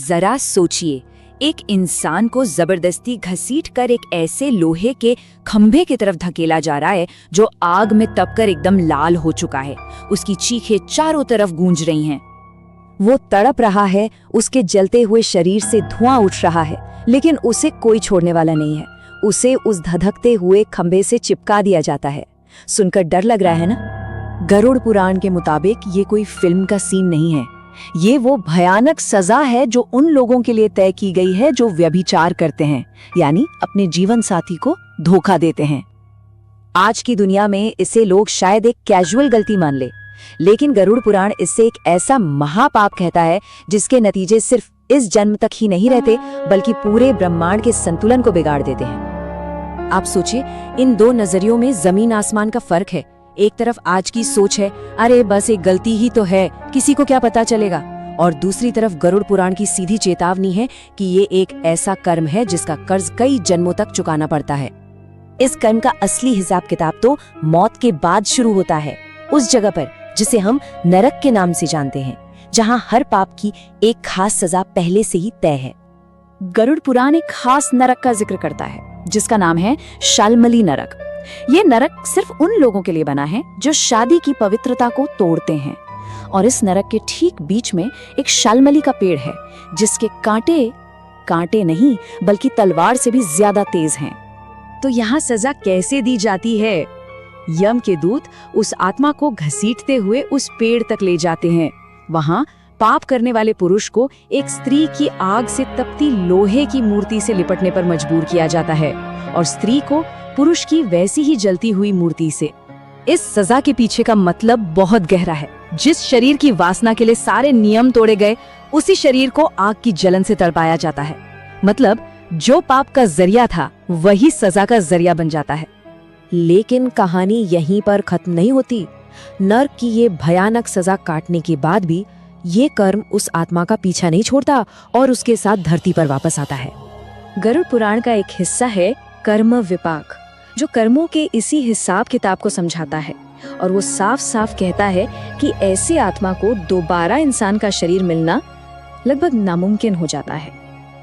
जरा सोचिए, एक इंसान को जबरदस्ती घसीट कर एक ऐसे लोहे के खंभे की तरफ धकेला जा रहा है जो आग में तपकर एकदम लाल हो चुका है। उसकी चीखें चारों तरफ गूंज रही हैं। वो तड़प रहा है, उसके जलते हुए शरीर से धुआं उठ रहा है, लेकिन उसे कोई छोड़ने वाला नहीं है। उसे उस धधकते हुए खंभे से चिपका दिया जाता है। सुनकर डर लग रहा है ना? गरुड़ पुराण के मुताबिक ये कोई फिल्म का सीन नहीं है। ये वो भयानक सजा है जो उन लोगों के लिए तय की गई है जो व्यभिचार करते हैं, यानी अपने जीवन साथी को धोखा देते हैं। आज की दुनिया में इसे लोग शायद एक कैजुअल गलती मान ले, लेकिन गरुड़ पुराण इससे एक ऐसा महापाप कहता है जिसके नतीजे सिर्फ इस जन्म तक ही नहीं रहते, बल्कि पूरे ब्रह्मांड के संतुलन को बिगाड़ देते हैं। आप सोचिए, इन दो नजरियों में जमीन आसमान का फर्क है। एक तरफ आज की सोच है, अरे बस एक गलती ही तो है, किसी को क्या पता चलेगा, और दूसरी तरफ गरुड़ पुराण की सीधी चेतावनी है कि ये एक ऐसा कर्म है जिसका कर्ज कई जन्मों तक चुकाना पड़ता है। इस कर्म का असली हिसाब किताब तो मौत के बाद शुरू होता है, उस जगह पर जिसे हम नरक के नाम से जानते हैं, जहाँ हर पाप की एक खास सजा पहले से ही तय है। गरुड़ पुराण एक खास नरक का जिक्र करता है जिसका नाम है शाल्मली नरक। ये नरक सिर्फ उन लोगों के लिए बना है जो शादी की पवित्रता को तोड़ते हैं, और इस नरक के ठीक बीच में एक शाल्मली का पेड़ है जिसके कांटे नहीं बल्कि तलवार से भी ज्यादा तेज हैं। तो यहाँ सजा कैसे दी जाती है? यम के दूत उस आत्मा को घसीटते हुए उस पेड़ तक ले जाते हैं। वहाँ पाप करने वाले पुरुष को एक स्त्री की आग से तपती लोहे की मूर्ति से लिपटने पर मजबूर किया जाता है, और स्त्री को पुरुष की वैसी ही जलती हुई मूर्ति से। इस सजा के पीछे का मतलब बहुत गहरा है। जिस शरीर की वासना के लिए सारे नियम तोड़े गए, उसी शरीर को आग की जलन से तड़पाया जाता है। मतलब जो पाप का जरिया था वही सजा का जरिया बन जाता है। लेकिन कहानी यहीं पर खत्म नहीं होती। नरक की ये भयानक सजा काटने के बाद भी ये कर्म उस आत्मा का पीछा नहीं छोड़ता और उसके साथ धरती पर वापस आता है। गरुड़ पुराण का एक हिस्सा है कर्म विपाक, जो कर्मों के इसी हिसाब किताब को समझाता है, और वो साफ साफ कहता है कि ऐसे आत्मा को दोबारा इंसान का शरीर मिलना लगभग नामुमकिन हो जाता है।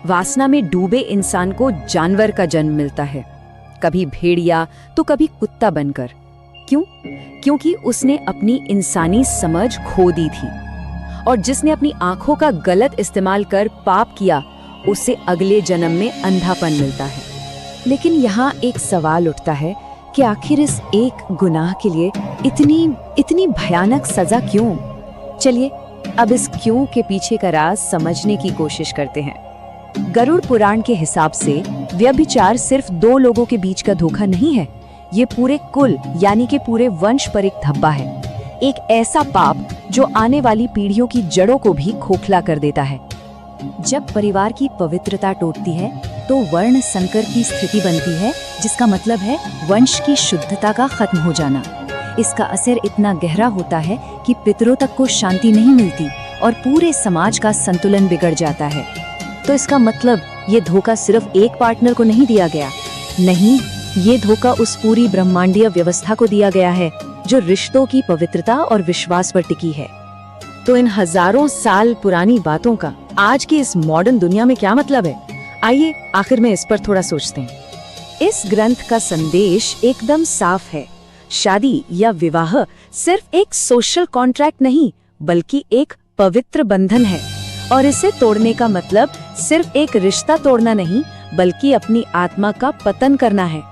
वासना में डूबे इंसान को जानवर का जन्म मिलता है, कभी भेड़िया तो कभी कुत्ता बनकर। क्यों? क्योंकि उसने अपनी इंसानी समझ खो दी थी, और जिसने अपनी आंखों का गलत इस्तेमाल कर पाप किया उसे अगले जन्म में अंधापन मिलता है। लेकिन यहाँ एक सवाल उठता है कि आखिर इस एक गुनाह के लिए इतनी भयानक सजा क्यों? चलिए अब इस क्यों के पीछे का राज समझने की कोशिश करते हैं। गरुड़ पुराण के हिसाब से व्यभिचार सिर्फ दो लोगों के बीच का धोखा नहीं है, ये पूरे कुल यानी कि पूरे वंश पर एक धब्बा है। एक ऐसा पाप जो आने वाली पीढ़ियों की जड़ों को भी खोखला कर देता है। जब परिवार की पवित्रता टूटती है तो वर्ण संकर की स्थिति बनती है, जिसका मतलब है वंश की शुद्धता का खत्म हो जाना। इसका असर इतना गहरा होता है कि पितरों तक को शांति नहीं मिलती और पूरे समाज का संतुलन बिगड़ जाता है। तो इसका मतलब ये धोखा सिर्फ एक पार्टनर को नहीं दिया गया, नहीं, ये धोखा उस पूरी ब्रह्मांडीय व्यवस्था को दिया गया है जो रिश्तों की पवित्रता और विश्वास पर टिकी है। तो इन हजारों साल पुरानी बातों का आज की इस मॉडर्न दुनिया में क्या मतलब है? आइए आखिर में इस पर थोड़ा सोचते हैं। इस ग्रंथ का संदेश एकदम साफ है। शादी या विवाह सिर्फ एक सोशल कॉन्ट्रैक्ट नहीं, बल्कि एक पवित्र बंधन है, और इसे तोड़ने का मतलब सिर्फ एक रिश्ता तोड़ना नहीं, बल्कि अपनी आत्मा का पतन करना है,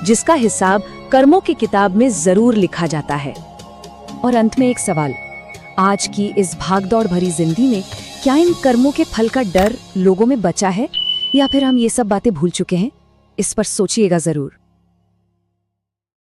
जिसका हिसाब कर्मों की किताब में जरूर लिखा जाता है। और अंत में एक सवाल, आज की इस भागदौड़ भरी जिंदगी में क्या इन कर्मों के फल का डर लोगों में बचा है, या फिर हम ये सब बातें भूल चुके हैं? इस पर सोचिएगा जरूर।